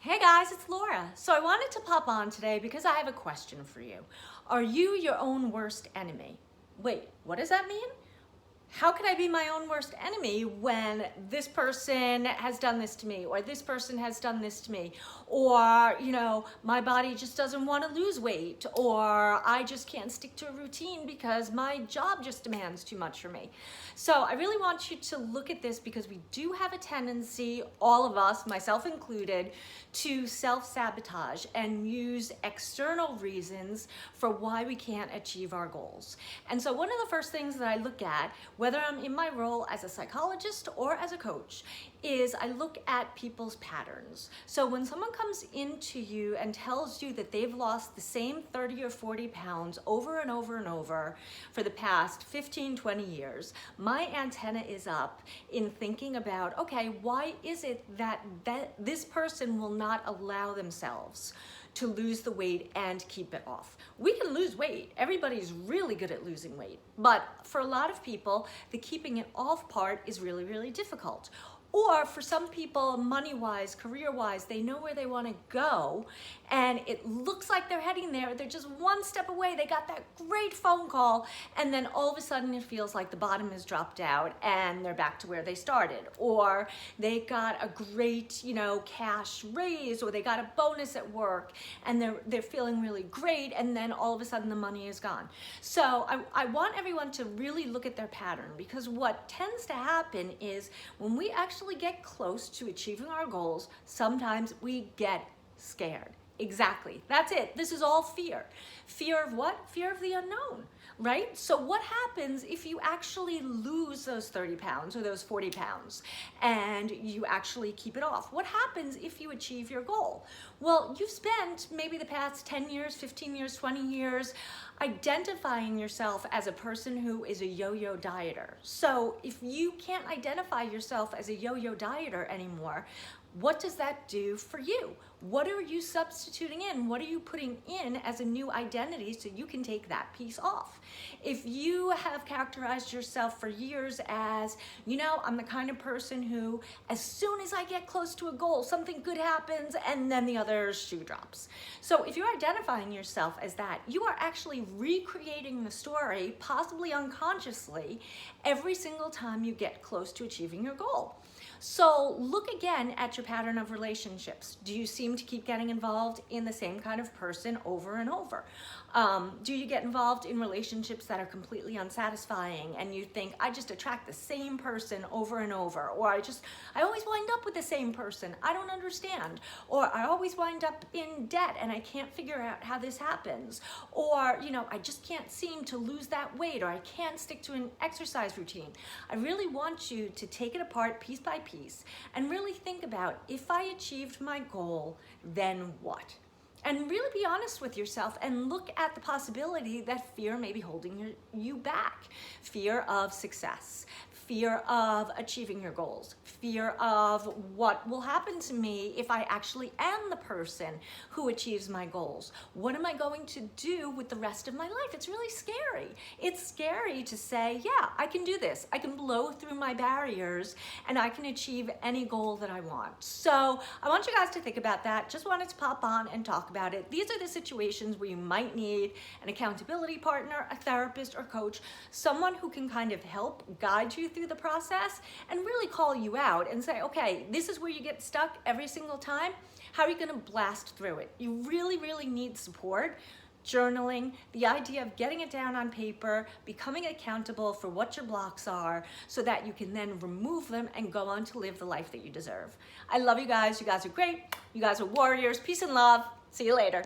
Hey guys, it's Laura. So I wanted to pop on today because I have a question for you. Are you your own worst enemy? Wait, what does that mean? How can I be my own worst enemy when this person has done this to me, or this person has done this to me, or, my body just doesn't want to lose weight, or I just can't stick to a routine because my job just demands too much from me. So I really want you to look at this because we do have a tendency, all of us, myself included, to self-sabotage and use external reasons for why we can't achieve our goals. And so one of the first things that I look at, whether I'm in my role as a psychologist or as a coach, is I look at people's patterns. So when someone comes into you and tells you that they've lost the same 30 or 40 pounds over and over and over for the past 15, 20 years, my antenna is up in thinking about, okay, why is it that this person will not allow themselves to lose the weight and keep it off? We can lose weight. Everybody's really good at losing weight. But for a lot of people, the keeping it off part is really, really difficult. Or for some people, money-wise, career-wise, they know where they want to go and it looks like they're heading there. They're just one step away. They got that great phone call and then all of a sudden it feels like the bottom has dropped out and they're back to where they started. Or they got a great, cash raise, or they got a bonus at work and they're feeling really great, and then all of a sudden the money is gone. So I want everyone to really look at their pattern, because what tends to happen is when we actually get close to achieving our goals, sometimes we get scared. Exactly. That's it. This is all fear. Fear of what? Fear of the unknown, right? So what happens if you actually lose those 30 pounds or those 40 pounds and you actually keep it off? What happens if you achieve your goal? Well, you've spent maybe the past 10 years, 15 years, 20 years identifying yourself as a person who is a yo-yo dieter. So if you can't identify yourself as a yo-yo dieter anymore, what does that do for you? What are you substituting in? What are you putting in as a new identity so you can take that piece off? If you have characterized yourself for years as, I'm the kind of person who, as soon as I get close to a goal, something good happens and then the other shoe drops. So if you're identifying yourself as that, you are actually recreating the story, possibly unconsciously, every single time you get close to achieving your goal. So look again at your pattern of relationships. Do you seem to keep getting involved in the same kind of person over and over? Do you get involved in relationships that are completely unsatisfying and you think, I just attract the same person over and over, or I always wind up with the same person, I don't understand, or I always wind up in debt and I can't figure out how this happens, or I just can't seem to lose that weight, or I can't stick to an exercise routine. I really want you to take it apart piece by piece and really think about, if I achieved my goal, then what? And really be honest with yourself and look at the possibility that fear may be holding you back. Fear of success, fear of achieving your goals, fear of what will happen to me if I actually am the person who achieves my goals. What am I going to do with the rest of my life? It's really scary. It's scary to say, yeah, I can do this. I can blow through my barriers and I can achieve any goal that I want. So I want you guys to think about that. Just wanted to pop on and talk about it. These are the situations where you might need an accountability partner, a therapist or coach, someone who can kind of help guide you through the process and really call you out and say, okay, this is where you get stuck every single time. How are you going to blast through it? You really, really need support. Journaling, the idea of getting it down on paper, becoming accountable for what your blocks are so that you can then remove them and go on to live the life that you deserve. I love you guys. You guys are great. You guys are warriors. Peace and love. See you later.